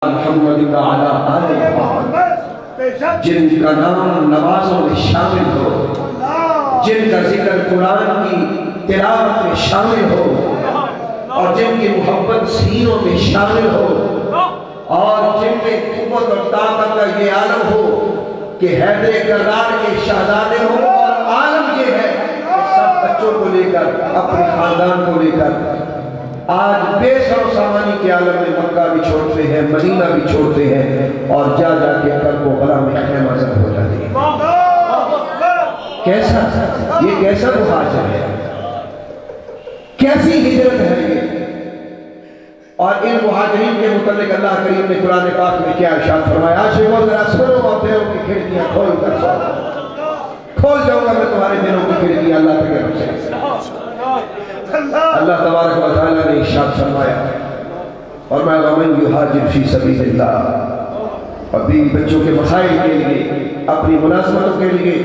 محمد وعلی آل محمد، جن کا نام نمازوں میں شامل ہو، جن کا ذکر قرآن کی تلاوت میں شامل ہو، اور جن کی محبت سینوں میں شامل ہو، اور جن میں قوت اور طاقت کا یہ عالم ہو کہ حیدر کرار کے شہزادے ہو، اور عالم یہ ہے کہ سب بچوں کو لے کر اپنے خاندان کو لے کر آج بے سر و سامانی کے عالم میں مکہ بھی چھوڑتے ہیں، مدینہ بھی چھوڑتے ہیں، اور جا جا کے کل کو غلہ میں خیمہ زد ہو جاتے ہیں۔ کیسا یہ کیسا مہاجر ہے، کیسی ہجرت ہے یہ؟ اور ان مہاجرین کے متعلق اللہ کریم نے قرآن پاک میں کیا ارشاد فرمایا؟ عاشقوں ذرا سنو اور دلوں کی کھڑکیاں کھول کر سنو، کھول جاؤں گا میں تمہارے دلوں کی کھڑکیاں اللہ کے رب سے۔ اللہ تبارک و تعالیٰ نے ارشاد فرمایا، اور میں ومن یہاجر فی سبیل اللہ، اور بیوی بچوں کے مسائل کے لیے، اپنی ملازمتوں کے لیے،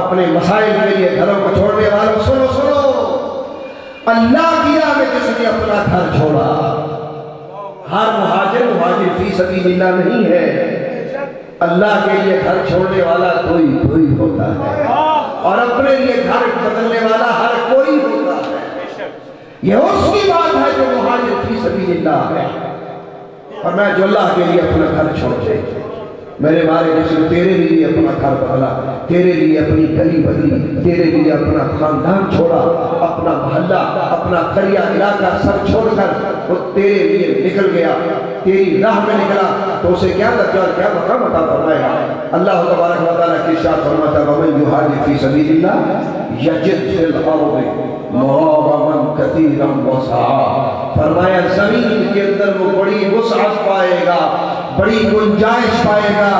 اپنے مسائل کے لیے گھروں کو چھوڑنے والوں سنو سنو، اللہ کی راہ میں جس نے اپنا گھر چھوڑا، ہر مہاجر فی سبیل اللہ نہیں ہے، اللہ کے لیے گھر چھوڑنے والا کوئی ہوتا ہے، اور اپنے لیے گھر بدلنے والا ہر کوئی ہوتا ہے۔ یہ اس کی بات ہے جو مہاجر فی سبیل اللہ ہے، اور میں جو اللہ کے لیے اپنا گھر چھوڑ دے، میرے بارے جس نے تیرے لیے اپنا گھر بدلا، تیرے لیے اپنی گلی بدلی، تیرے لیے اپنا خاندان چھوڑا، اپنا محلہ، اپنا قریہ علاقہ سب چھوڑ کر وہ تیرے لیے نکل گیا، تیری راہ میں نکلا، تو اسے کیا درجہ اور کیا مقام عطا فرمائے گا؟ اللہ تبارک و تعالیٰ کی ارشاد فرماتا ہے ومن یہاجر فی سبیل اللہ یجد فی الارض مغرما کثیرا وسعا، فرمایا زمین کے اندر وہ بڑی وسعت پائے گا، بڑی گنجائش پائے گا۔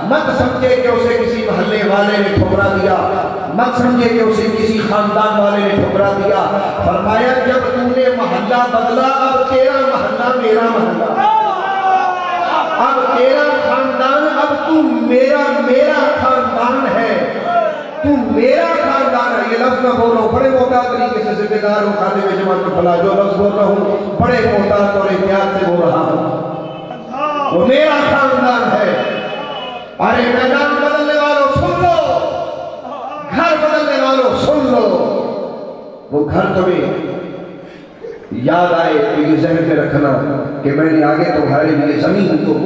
مت سمجھے کہ اسے کسی محلے والے نے ٹھکرا دیا، مت سمجھے کہ اسے کسی خاندان والے نے ٹھکرا دیا، فرمایا جب تم نے محلہ بدلا، اب تیرا محلہ میرا محلہ، اب تیرا خاندان، اب تم میرا خاندان ہے، تم میرا خاندان ہے۔ یہ لفظ میں بول رہا ہوں بڑے محتاط طریقے سے، ذمہ دار ہوں، خادم جماعت میں فلاں جو لفظ بول رہا ہوں بڑے محتاط اور احتیاط سے بول رہا ہوں، وہ میرا خاندان ہے۔ ارے میدان بدلنے والوں سن لو، گھر بدلنے والوں سن لو، وہ گھر تمہیں یاد آئے تو یہ ذہن میں رکھنا کہ میں نے آگے تمہارے لیے زمین کو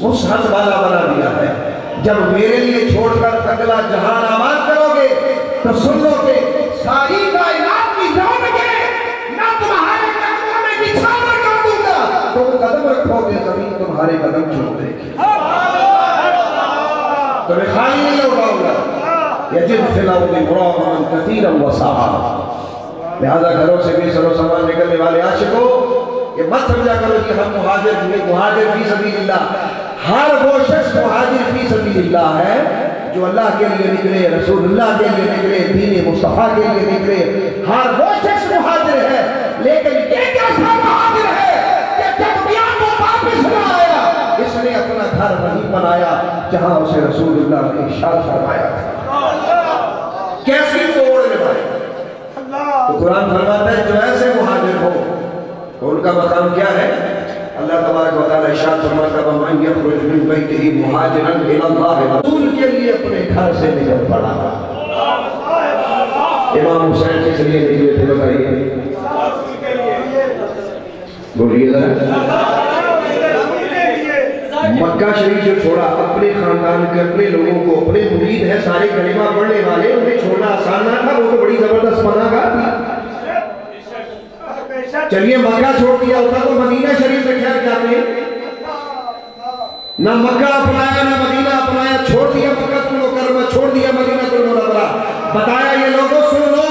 مسحت والا بنا دیا ہے، جب میرے لیے چھوڑ کر اگلا جہان آباد کرو گے تو سن لو کہ ساری کائنات کی رونقیں نہ تمہارے قدموں میں بچھانا کر دوں گا، تم قدم رکھو گے زمین تمہارے قدم چھوڑ دے گی، تمہیں خالی نہیں لوٹاؤں گا۔ یجد فی الارض مغرما کثیرا وسعا، لہذا گھروں سے بھی سر و سامان نکلنے والے عاشقوں یہ مت سمجھا کرو کہ ہم مہاجر فی سبیل اللہ، ہر وہ شخص مہاجر فی سبیل اللہ ہے جو اللہ کے لیے نکلے، رسول اللہ کے لیے نکلے، دین مصطفیٰ کے لیے نکلے، ہر وہ شخص مہاجر ہے۔ لیکن یہ کیسا مہاجر ہے کہ جب بیان کو واپس نہ آیا، اس نے اپنا گھر وہیں بنایا جہاں اسے رسول اللہ نے ارشاد فرمایا تھا۔ کیسی توڑ نبھائی؟ تو قرآن فرماتا ہے جو ایسے مہاجر ہو تو ان کا مقام کیا ہے؟ اللہ تبارک و تعالیٰ ارشاد فرماتا ہے وَمَن يَخْرُجْ مِن بَيْتِهِ مُهَاجِرًا إِلَى اللَّهِ، رسول کے لیے اپنے گھر سے نکل پڑا۔ امام حسین کس لیے نکلے تھے بتائیے؟ بولیے ذرا۔ مکہ شریف جو چھوڑا، اپنے خاندان کے اپنے لوگوں کو، اپنے مرید ہیں سارے کلمہ پڑھنے والے، انہیں چھوڑنا آسان نہ تھا، وہ تو بڑی زبردست پناہگاہ تھی۔ چلیے مکہ چھوڑ دیا ہوتا تو مدینہ شریف سے خیر جاتے، نہ مکہ اپنایا نہ مدینہ اپنایا، چھوڑ دیا مکہ المکرمہ، چھوڑ دیا مدینہ المنورہ۔ بتایا یہ لوگوں سن لو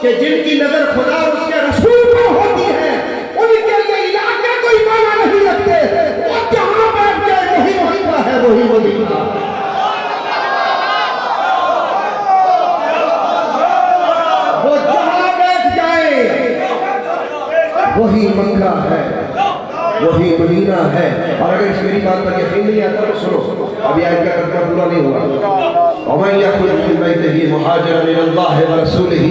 کہ جن کی نظر خدا اور اس کے رسول پر ہوتی ہے ان کے لیے علاقے کوئی معنی نہیں رکھتے، وہ جہاں بیٹھ جائے وہی مدینہ ہے، وہی مدینہ۔ وہ جہاں بیٹھ جائے وہی مکہ ہے، وہی مدینہ ہے۔ اور اگر اس میری بات پر یقین نہیں آتا تو سنو، ابھی آیت کا ترجمہ پورا نہیں ہوا۔ وَمَن يَخْرُجْ مِن بَيْتِهِ مُهَاجِرًا إِلَى اللَّهِ وَرَسُولِهِ،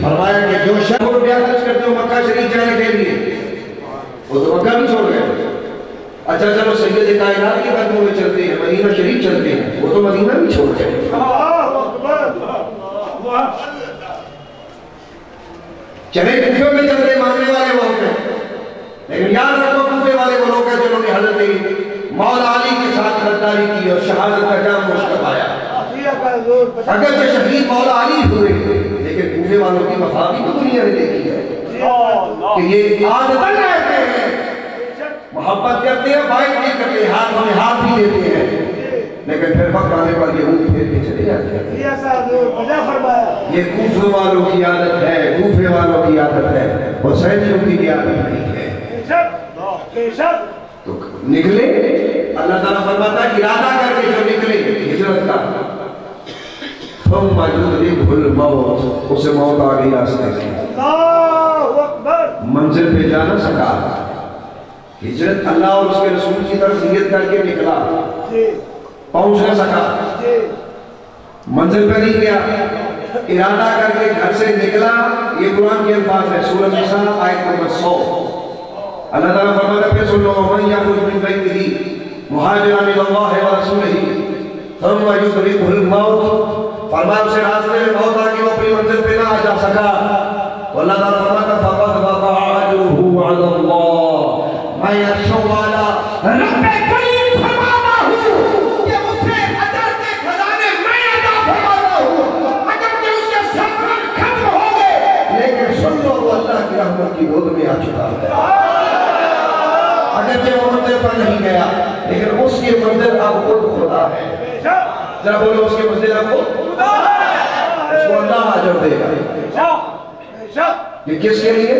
فرمایا کہ جو شخص کو بیعت کرتے ہو مکہ شریف جانے کے لیے وہ تو مکہ بھی چھوڑ گئے، اچھا چلو سید کائنات کے قدموں میں چلتے ہیں، مدینہ شریف چلتے ہیں، وہ تو مدینہ بھی چھوڑ جائے. چلے کوفے میں چلتے ماننے والے وہ ہوتے ہیں، لیکن یاد رکھو کوفے والے وہ لوگ ہیں جنہوں نے حضرت مولا علی کے ساتھ غداری کی اور شہادت کا جام نوش کروایا. اگرچہ شہید مولا علی ہوئے لیکن کوفے والوں کی وفا بھی تو دنیا نے دیکھی ہے کہ یہ عادتاً رہتے ہیں، محبت کرتے ہیں، بائٹ نہیں کرتے، ہاتھ ہمیں ہاتھ بھی دیتے ہیں، لیکن پھر وقت آنے پر یہ منہ پھیر کے چلے جاتے ہیں. یہ کوفے والوں کی عادت ہے، کوفے والوں کی عادت ہے، حسینیوں کی عادت نہیں ہے. تو نکلے، اللہ تعالیٰ فرماتا ہے ارادہ کر کے جو نکلے ہجرت کا، ثم یدرکہ الموت، اسے موت آ گئی راستے سے، منزل پہ جا نہ سکا. ہجرت اللہ اور اس کے رسول کی طرف نیت کر کے نکلا، پہنچ نہ سکا، منزل پہ نہیں گیا، ارادہ کر کے گھر سے نکلا. یہ قرآن کے الفاظ ہے، سورۃ النساء آیت نمبر 100. اللہ تعالیٰ فرماتا ہے پھر سن لو من یخرج من بیتہ مہاجرا الی اللہ ورسولہ ثم یدرکہ الموت، فرمایا اسے راستے میں موت آ گئی، وہ اپنی منزل پہ نہ جا سکا. اللہ تعالیٰ فرماتا ہے فقد وقع اجرہ علی اللہ، میں یخشو والا رب کریم فرماتا ہوں کہ اسے اجر کے خزانے میں عطا فرماتا ہوں. اگر کہ اس کے سفر ختم ہو گئے لیکن سن لو وہ اللہ کی رحمت کی گود میں آ چکا ہے. اگرچہ وہ منزل پر نہیں گیا لیکن اس کی منزل اب خود خدا ہے. ذرا بولو اس کی منزل اب خود خدا ہے، اس کو اللہ اجر دے گا. یہ کس کے لیے؟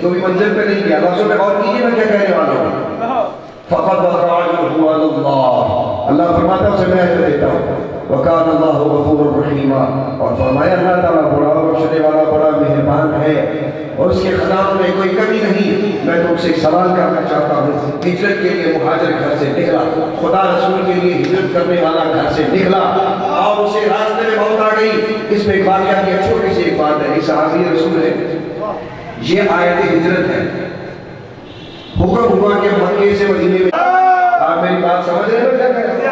جو بھی منزل پہ نہیں گیا. لفظوں پہ غور کیجیے میں کیا کہنے والا ہوں. فقط وقع اجرہ علی اللہ، اللہ فرماتا ہے اسے میں اجر دیتا ہوں. وکان اللہ غفورا رحیما، اور فرمایا اللہ تعالیٰ بڑا اور بخشنے والا بڑا مہربان ہے اور اس کے خزانوں میں کوئی کمی نہیں. میں تم سے ایک سوال کرنا چاہتا ہوں. ہجرت کے لیے مہاجر گھر سے نکلا، خدا رسول کے لیے ہجرت کرنے والا گھر سے نکلا اور اسے راستے میں موت آ گئی. اس میں ایک واقعہ کی چھوٹی سی ایک بات ہے. ایک صحابی رسول ہے، یہ آیت ہجرت ہے. حکم ہوا کہ مکے سے مدینے میں، آپ میری بات سمجھ رہے ہیں کیا کہہ رہے ہیں؟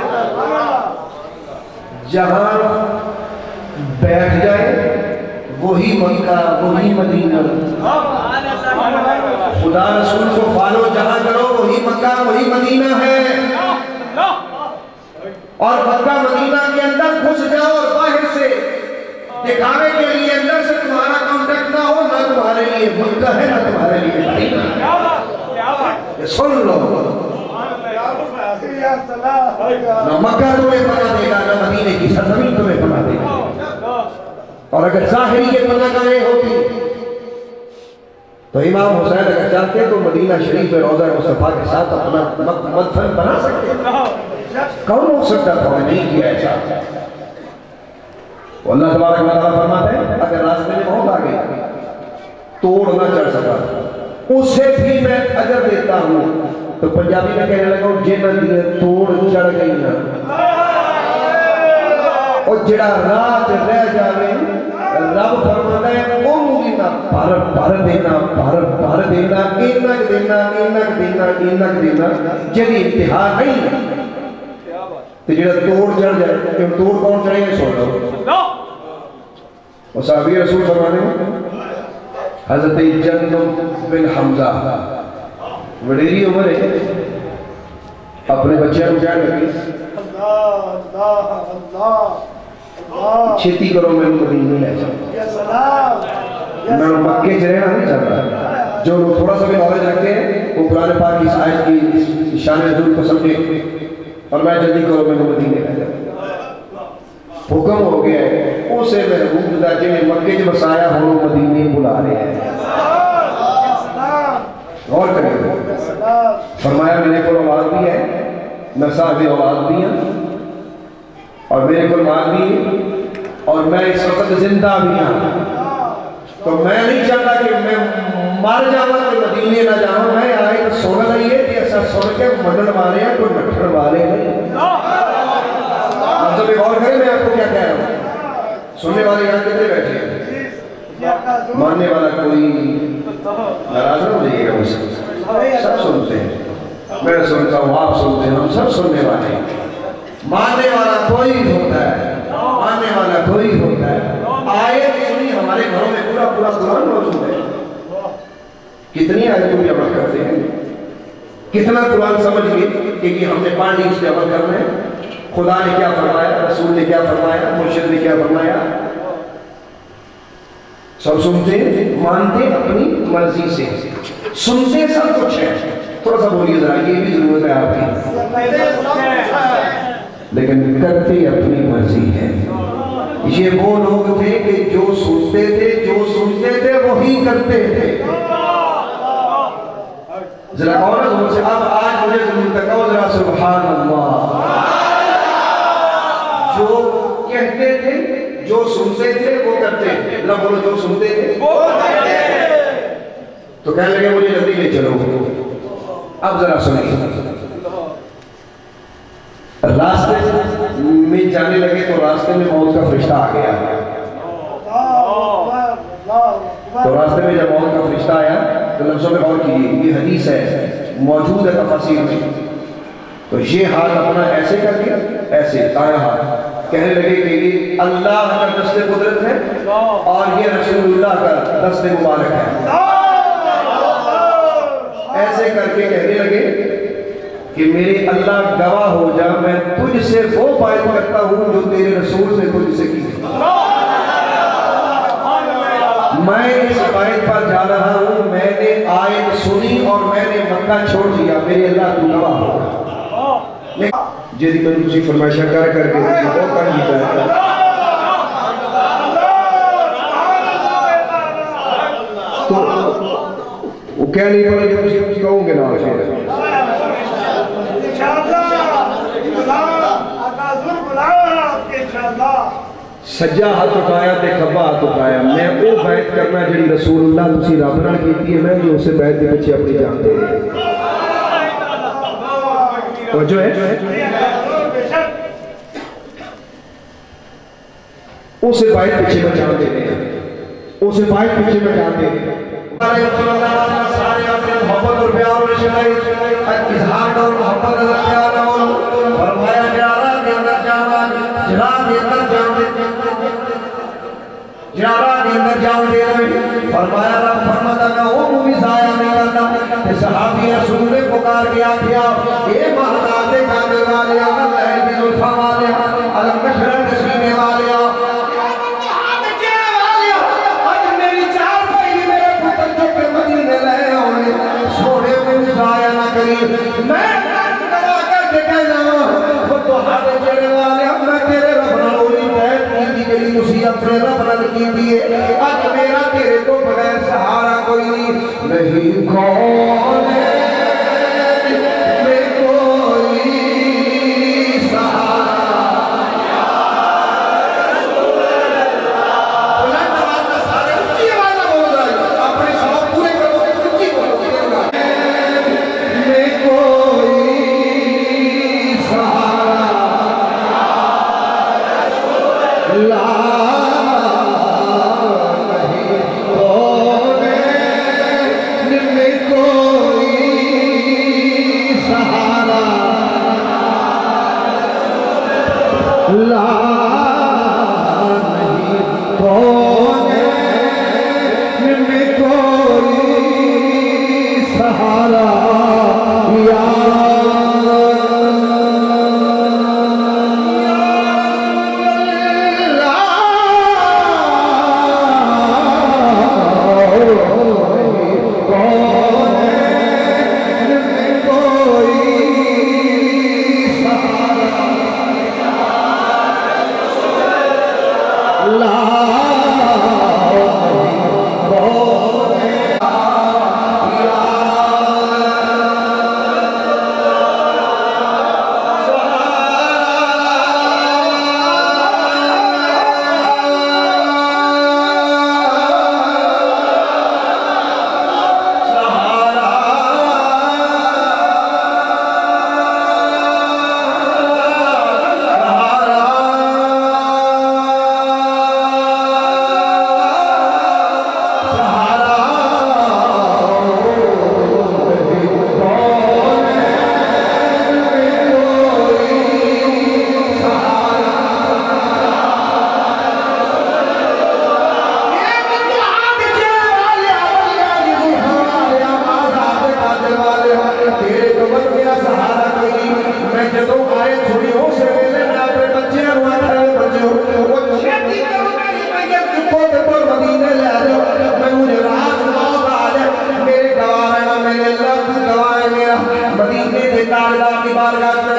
جہاں بیٹھ جائے وہی مکہ وہی مدینہ. خدا رسول کو فالو جہاں کرو وہی مکہ وہی مدینہ ہے. اور مکہ مدینہ کے اندر گھس جاؤ اور باہر سے دکھاوے کے لیے اندر سے تمہارا کانٹیکٹ نہ ہو، نہ تمہارے لیے مکہ ہے نہ تمہارے لیے مدینہ. سن لو، نہ مکہ تمہیں پناہ دے گا نہ مدینے کی سرزمین تمہیں پناہ دے گا. اور اگر ظاہری یہ پناہ گاہیں ہوتی تو امام حسین اگر چاہتے تو مدینہ شریف میں روضہ مصطفیٰ کے ساتھ اپنا مدفن بنا سکتے. کون ہو سکتا تھا؟ نہیں کیا ایسا. اللہ تبارک و تعالیٰ فرماتے ہیں اگر راستے میں موت آ گئی توڑ نہ چڑھ سکا اسے بھی میں اجر دیتا ہوں. تو پنجابی میں کہنے لگا ہوں جنہ دیئے توڑ چڑھ گئی نا، اور جڑا رات رہ جاوے رب فرماتا ہے انہوں دینا بھر دینا بھر دینا اینک دینا اینک دینا اینک دینا جنہی انتہا نہیں ہے. تو جڑا توڑ چڑھ جائے، کہ توڑ کون چڑھیں گے؟ سوڑ لو. اور صحابی رسول فرمانے ہیں حضرت جندب بن حمزہ وڈیری عمر ہے، اپنے بچے کو کیا لگی چھتی کرو میں مدینے لے جاؤں. میں مکے سے رہنا نہیں چاہتا. جو لوگ تھوڑا سا بھی نالج رکھتے ہیں وہ قرآن پاک کی اس آیت کی شان نزول کو سمجھے اور میں جلدی کرو میں مدینے لے جاؤں. حکم ہو گیا ہے اسے محبوب دا جنہیں مکے جو بسایا ہوں مدینے بلا رہے ہیں. غور کریں، فرمایا میرے کو اولاد بھی ہے، میں صاحب اولاد بھی ہیں اور میرے کو مال بھی ہے اور میں اس وقت زندہ بھی ہوں. تو میں نہیں چاہتا کہ میں مر جاؤں کہ مدینے نہ جاؤں. میں آئے تو سن رہی ہے کہ ایسا سن کے منڈن والے ہیں کوئی مٹھڑ والے نہیں. جب غور کریں میں آپ کو کیا کہہ رہا ہوں. سننے والے یہاں کتنے بیٹھے ہیں؟ ماننے والا کوئی ناراض نہ ہو جائے گا، مجھ سے سب سنتے ہیں. میں سنتا ہوں، آپ سنتے ہیں، ہم سب سننے والے ہیں۔ ماننے والا کوئی ہوتا ہے، ماننے والا کوئی ہوتا ہے۔ آیت سنی، ہمارے گھروں میں پورا قرآن موجود ہے۔ کتنی آیتوں پہ عمل کرتے ہیں، کتنا قرآن سمجھ گئے کہ یہ ہم نے پڑھ لی، اس پہ عمل کرنا ہے۔ خدا نے کیا فرمایا، رسول نے کیا فرمایا، مرشد نے کیا فرمایا، سب سنتے مانتے اپنی مرضی سے، سنتے سب کچھ ہے۔ تھوڑا سا بولیے ذرا، یہ بھی ضرورت ہے آپ کی، لیکن کرتے اپنی مرضی ہے۔ یہ وہ لوگ تھے کہ جو سنتے تھے وہی کرتے تھے۔ ذرا کہو نا زور سے، اب آج مجھے ضرورت ہے، کہو ذرا سبحان اللہ۔ جو کہتے تھے، جو سنتے تھے وہ کرتے تھے، نہ بولو جو سنتے تھے وہ کرتے تھے۔ تو کہنے لگے مجھے جلدی لے چلو۔ اب ذرا سنیں، راستے میں جانے لگے تو راستے میں موت کا فرشتہ آ گیا۔ تو راستے میں جب موت کا فرشتہ آیا تو لفظوں میں غور کیجیے، یہ حدیث ہے، موجود ہے تفاسیر میں۔ تو یہ ہاتھ اپنا ایسے کر کے، ایسے دایاں ہاتھ، کہنے لگے کہ یہ اللہ کا دست قدرت ہے اور یہ رسول اللہ کا دست مبارک ہے۔ ایسے کر کے کہنے لگے کہ میرے اللہ گواہ ہو جا، میں تجھ سے وہ بات کرتا ہوں جو تیرے رسول نے تجھ سے کی۔ میں اس بات پر جا رہا ہوں، میں نے آیت سنی اور میں نے مکہ چھوڑ دیا، میرے اللہ تو گواہ ہوگا۔ جیدی میں تجھے فرمائشہ کر کے تجھے بہت کر جیتا ہے۔ تو وہ کہہ نہیں پڑا کہ تجھے کچھ کہوں گے نا آخر۔ سجا ہاتھ اٹھایا تے کھبا ہاتھ اٹھایا، میں وہ بیعت کرنا جڑی رسول اللہ تسی رب نال کیتی ہے، میں بھی اسے بیعت دے پیچھے اپنی جان دے رہے۔ توجہ ہے، اسے بیعت پیچھے میں جان دے رہے ہیں، اسے بیعت پیچھے میں جان دے رہے ہیں۔ سارے اپنے محبت اور پیار اور عشق اظہار اور محبت اور پیار اور فرمایا جارہ دے اندر جانا، جرا دے اندر جانے، جارہ دے اندر جانے فرمایا رب فرماتا میں وہ بھی ضائع نہیں کرنا۔ صحابی رسول نے پکار کیا اے مہداد کامل والے، اللہ کی زلفہ والے، علم مشرق سینے والے، میں کرا کر کے کہنا وہ تو ہاتھ چڑھے والے، اب میں تیرے رب نالوری بیعت کی دی گئی، اسی اپنے رب نال کی دیئے، آج میرا تیرے تو بغیر سہارا کوئی نہیں۔ کون ہے میں کوئی سہارا، بلند آواز میں سارے اچھی آواز میں بول رہا ہے، اپنے سواب پورے کرو، اچھی بولو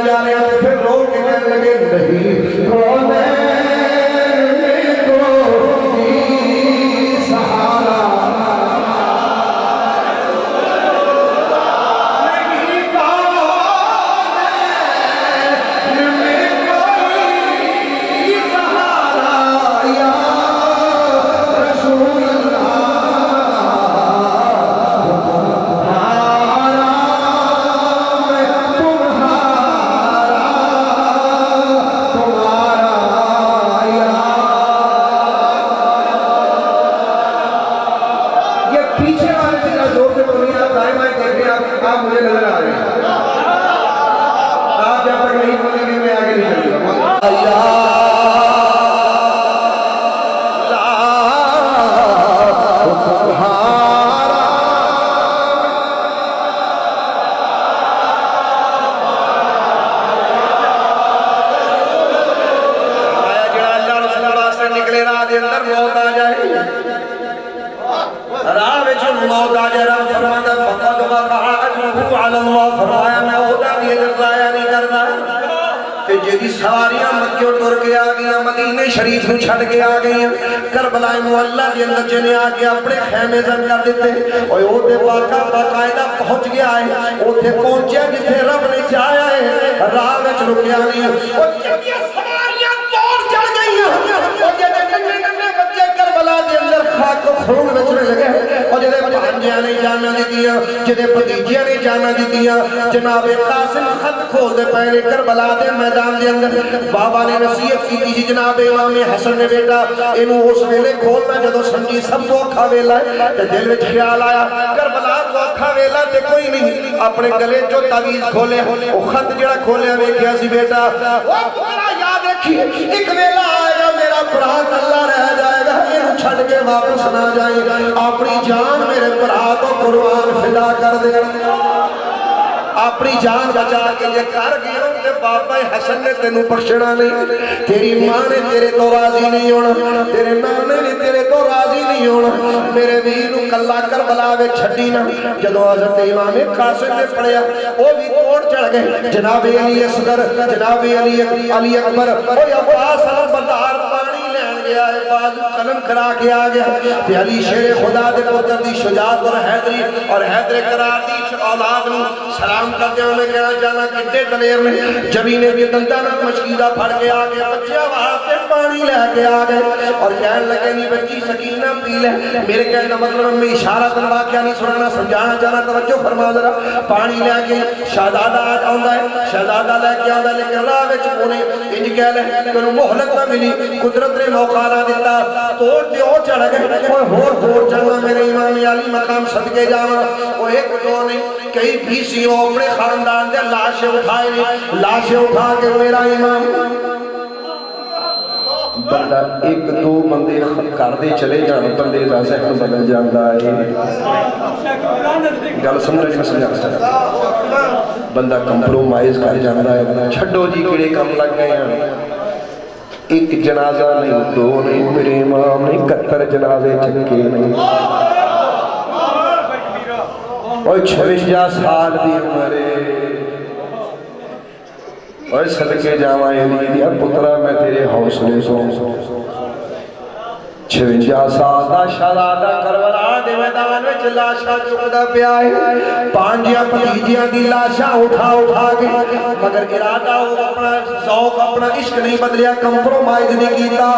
جا رہے ہیں پھر رو کے کہنے لگے نہیں کو دی سہارا سواریاں مکیوں ٹر کے آ گیا مدینے شریف میں چھڑ کے آ گئی کربلا معلیٰ کے اندر جنہیں آ کے اپنے خیمے زن کر دیتے اور وہ دے باقاعدہ پہنچ گیا ہے وہ تھے پہنچے جتھے رب نے چاہیا ہے راہ میں رکیا نہیں اور جتنی سواریاں توڑ چڑھ گئی ہیں اور جتنے بچے کربلا کے اندر خاک و خون بچنے لگے اور جنہیں بھانجیاں نے جانا دیتیاں جنہیں بھتیجیاں نے جانا دیتیاں جناب قاسم خط کھول دے پہلے کربلا دے میدان دے اندر بابا نے نصیحت کی تھی جناب امام حسن نے بیٹا انہوں اس ویلے کھولنا جدو سمجھی سب کو اکھا ویلا ہے تے دل وچ خیال آیا کربلا کو اکھا ویلا تے کوئی نہیں اپنے گلے جو تعویذ کھولے وہ خط جڑا کھولیا ویکھیا سی بیٹا وہ پورا یاد رکھی ایک ویلا آئے گا میرا برات اللہ رہ جائے گا یہ چھڑ کے واپس نہ جائے گا اپنی جان میرے برات کو قربان فدا کر دے اپنی جان بچا کے یہ کر گیا کہ بابا حسن نے تینوں بخشنا نہیں تیری ماں نے تیرے تو راضی نہیں ہونا تیرے نانے نے تیرے تو راضی نہیں ہونا میرے ویرو کلا کربلا میں چھٹی نہ جدو حضرت امام قاسم نے پڑھیا وہ بھی توڑ چڑھ گئے جناب علی اصغر جناب علی اکبر اور عباس علمبردار پانی لین گیا ہے بازو قلم کرا کے آ گیا تے علی شیر خدا دے پتر دی شجاعت اور حیدر قرار دی اولاد نو سلام کرتے ہیں انہیں کہنا جانا کتے دلیر نے جبینے بھی دندانہ مشکیدہ پھڑ کے آگے بچے واسطے پانی لے کے آگے اور کہنے لگے نہیں بچی سکینہ پی لے میرے کہنے مطلب میں اشارہ تن واقعہ نہیں سنانا سمجھانا چاہنا توجہ فرما ذرا پانی لے کے شہزادہ آج آندہ ہے شہزادہ لے کے آندہ لیکن راہ وچ کونے انج کہہ لے کہ انہوں محلت نہ ملی قدرت نے موقع نہ دیتا توڑ تے او چڑھ گئے اور چڑھنا میرے امام علی مقام صدقے جانا وہ ایک دو نہیں کئی بیسیوں اپنے خاندان دے لاشیں اٹھائے نہیں لاشیں اٹھا کے میرا امام بندہ ایک دو بندے کر دے چلے جانا بندے دا ذہن بدل جاندہ ہے گل سمجھ میں سمجھا سکتا بندہ کمپرومائز کر جاندہ ہے چھڑو جی کڑے کم لگ گئے ہیں ایک جنازہ نہیں دو نہیں میرے امام نہیں 71 جنازے چکے نہیں اور 56 سال دی عمرے اور صدقے جامعہ علی دیا پترہ میں تیرے حوصلے سو 56 سال دا شہزادہ کربلا دے میدان میں لاشاں چکدہ پہ آئے پانجیاں پتیجیاں دی لاشاں اٹھا کے مگر ارادہ ہو اپنا ذوق اپنا عشق نہیں بدلیا کمپرومائز نہیں کیتا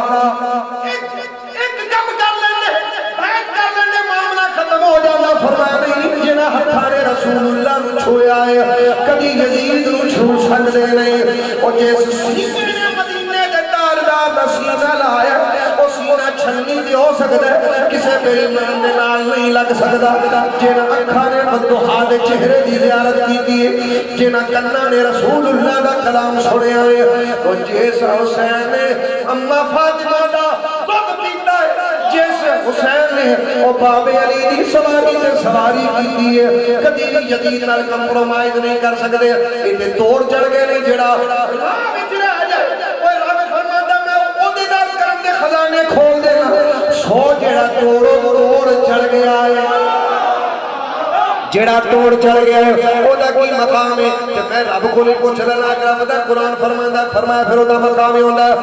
ایک جب کر لینے بیعت کر لینے معاملہ ختم ہو جانا فرمایا نہیں جنہ ہتھانے رسول اللہ نو چھویا ہے کبھی یزید نو چھو سکتے نہیں اور جیسے سینے مدینے دے تاردار دا سینہ لایا اور سینہ چھنی دی ہو سکتا ہے کسے بے ایمان دے نال نہیں لگ سکتا جنہ اکھا نے بدوحا دے چہرے دی زیارت کی دیئے جنہ کنہ نے رسول اللہ دا کلام سنے آئے اور جیسا حسین نے اممہ فاطمہ دا دودھ پیتا ہے جیسے حسین نے اور باب علی دی سواری تے سواری کی دیئے کدی بھی یزید نال کمپرومائز نہیں کر سکتے انہیں توڑ چڑھ گئے نہیں جڑا راہ وچ رہ جائے وہ رب فرماتا میں عہدے دار کرم دے خزانے کھول دینا سو جڑا توڑ چڑھ گیا ہے جڑا توڑ چڑھ گیا ہے او دا کی مقام ہے تے میں رب کو نہیں پوچھ لینا کہ رب دا قرآن فرمایا پھر او دا مقام ہی ہوندا ہے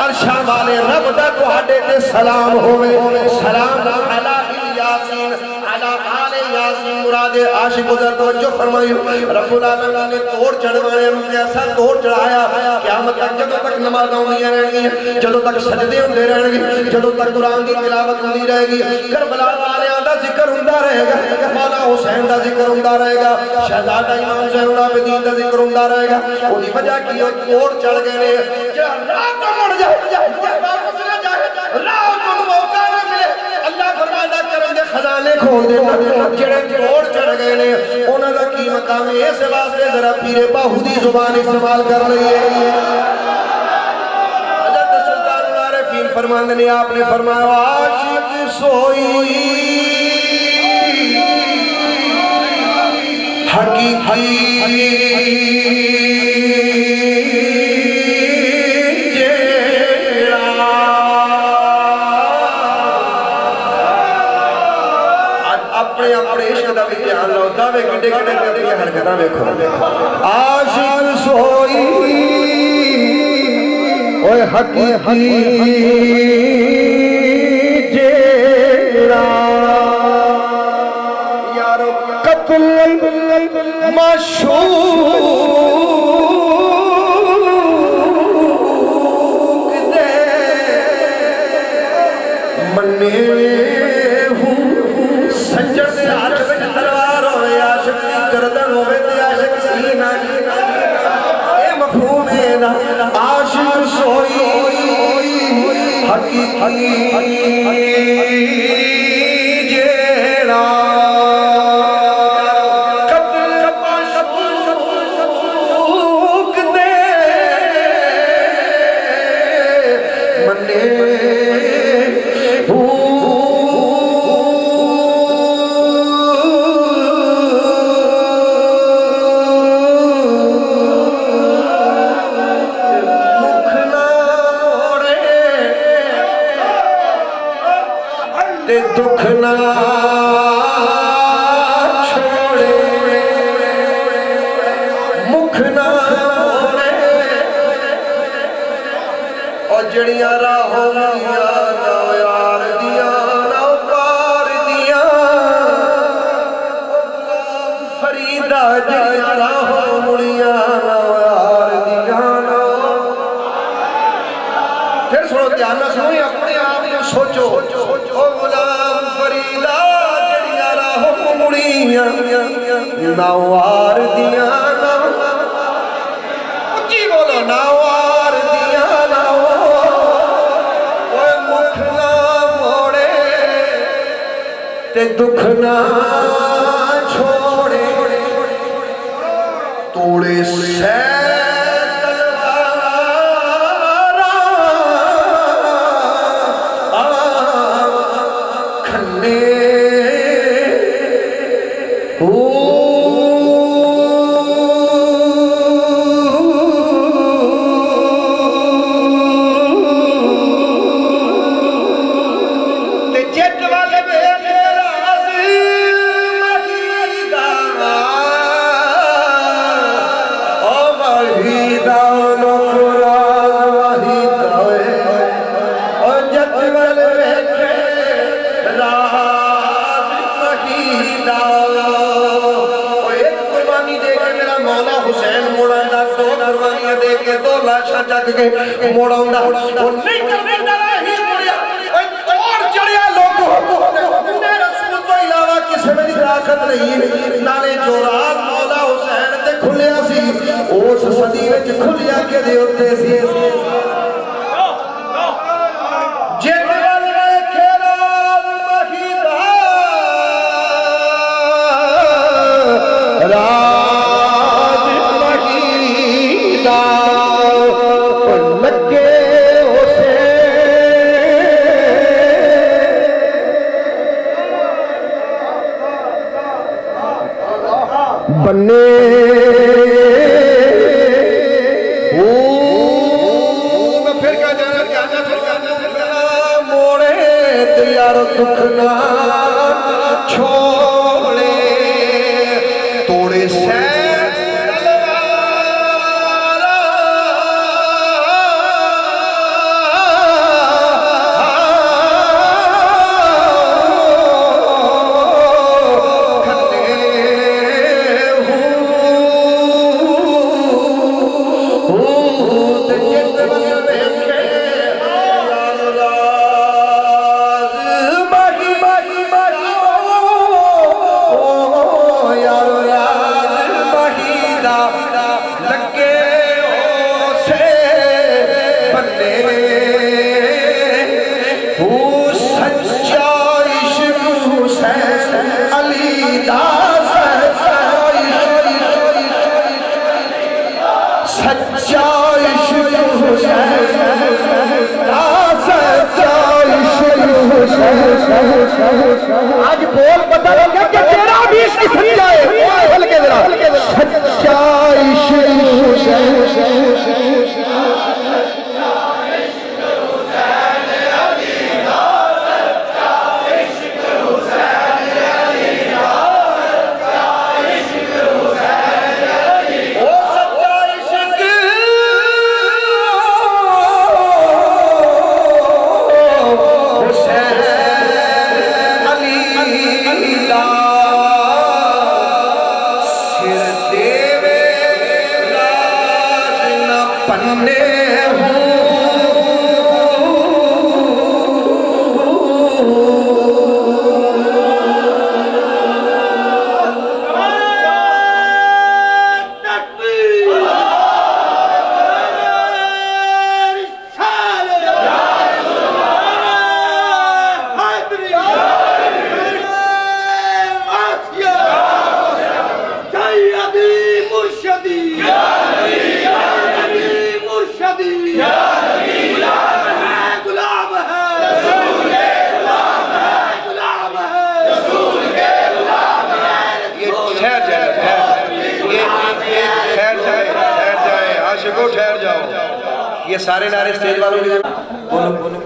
عرشاں والے رب دا تہاڈے تے سلام ہوے سلام علی الیاسین علی آل یاسین مراد عاشق دا توجہ فرمائیو رب العالمین نے توڑ چڑھوانے نوں ایسا توڑ چڑھایا قیامت تک جدوں تک نماز ہوندیاں رہن گی جدوں تک سجدے ہوندے رہن گے جدوں تک قرآن دی تلاوت ہوندی رہے گی کربلا والیاں دا ذکر ہوندا رہے گا مولا حسین دا ذکر ہوندا رہے گا شہزادہ امام زین العابدین دا ذکر ہوندا رہے گا اودی وجہ کی او توڑ چڑھ گئے نے جڑا راہ تو مڑ جائے واپس نہ جائے راہ تو موقع نہ ملے اللہ فرماتا کرم دے خزانے کھول دے جڑے توڑ چڑھ گئے نے انہاں دا کی مقام ہے اس واسطے ذرا پیر باہو دی زبان استعمال کر لئیے حضرت سلطان العارفین فرماندے نے آپ نے فرمایا عاشق سوئی حقیقی کٹے کٹے کرتے ہیں حرکتاں دیکھو عاشق سوئی اوہ حقیقی جیرا یارو قتل مشہور دے مننے ہوں سنجر سے آج بجھ دلوار ہوئے عاشق گردن ہوئے تے عاشق سینہ اے مفہوم ہے نا عاشق سوئی حقیقی جیڑا قتل مشکوک دے مننے دکھ نہ چھوڑے مکھ نہ موڑے اور جڑیاں راہوں میاں نہ یار دیاں نہ پار دیاں فریدہ جڑیاں راہوں مڑیاں نہ یار دیاں نہ پھر سنو دھیان نہ سنویں اپنے آپ میں سوچو او غلام فریدہ جڑیاں راہوں مڑیاں نوار دیاں نہ اچھی بولو نوار دیاں نہ اوہ مکھ نہ موڑے تے دکھ نہ چھوڑے توڑے سے موڑا ہوندا وہ نہیں کرنا ہی موڑیا اور چڑیا لوگوں میں رسول تو علاوہ کسی میں طاقت نہیں نالے جو رات مولا حسین تے کھلیا سی اس صدی وچ کھلیا کے دے ہوتے سی جت ول ویکھے راز مہیدا راز بننے پھر کیا جانا موڑے تیار دکھنا چھوڑے توڑے سے آج بول پتہ لگا کہ تیرا بھی عشق سچا ہے بلکہ ذرا سچا عشق ٹھہر جاؤ یہ سارے نعرے اسٹیج والوں کے بولو بولو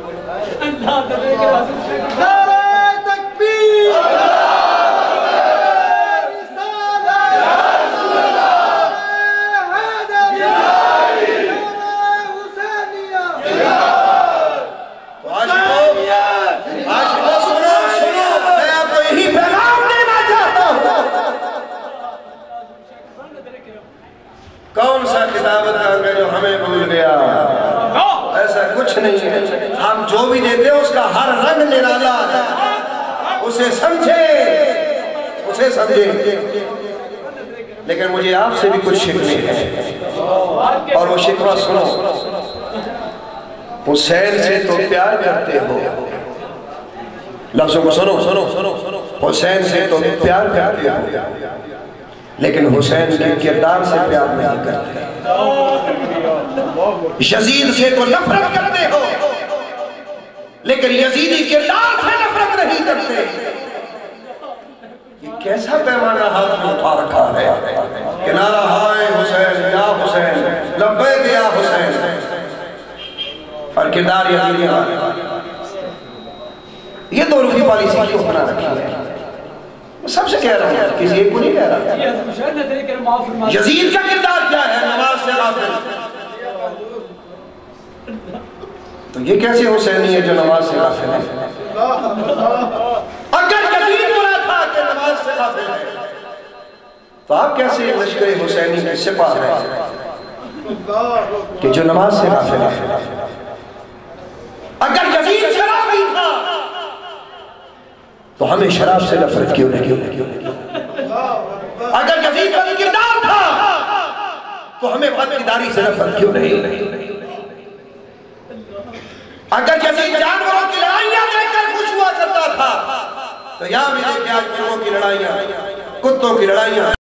کون سا خطابت کام ہے جو ہمیں بھول گیا ایسا کچھ نہیں ہے ہم جو بھی دیتے ہیں اس کا ہر رنگ نرالا ہے اسے سمجھے لیکن مجھے آپ سے بھی کچھ شکوے ہیں اور وہ شکوہ سنو حسین سے تو پیار کرتے ہو لفظوں کو سنو حسین سے تو پیار کرتے ہو لیکن حسین کے کردار سے پیار نہیں کرتے یزید سے تو نفرت کرتے ہو لیکن یزیدی کردار سے نفرت نہیں کرتے یہ کیسا پیمانہ ہاتھ میں اٹھا رکھا ہے کہ نعرہ ہائے حسین یا حسین لبیک یا حسین اور کردار یزیدی یہ دو رخی پالیسی کیوں بنا رکھی ہے سب سے کہہ رہا ہوں کسی ایک کو نہیں کہہ رہا یزید کا کردار کیا ہے نماز سے غافل تو یہ کیسے حسینی ہے جو نماز سے غافل ہے اگر یزید بنا تھا کہ نماز سے غافل ہے تو آپ کیسے لشکر حسینی کے سپاہ ہیں کہ جو نماز سے غافل ہے اگر یزید شرابی تھا تو ہمیں شراب سے نفرت کیوں نہیں اگر یزید بد کردار تھا تو ہمیں بدکرداری سے نفرت کیوں نہیں اگر یزید جانوروں کی لڑائیاں دیکھ کر خوش ہوا کرتا تھا تو یہاں بھی دیکھیں آج لوگوں کی لڑائیاں کتوں کی لڑائیاں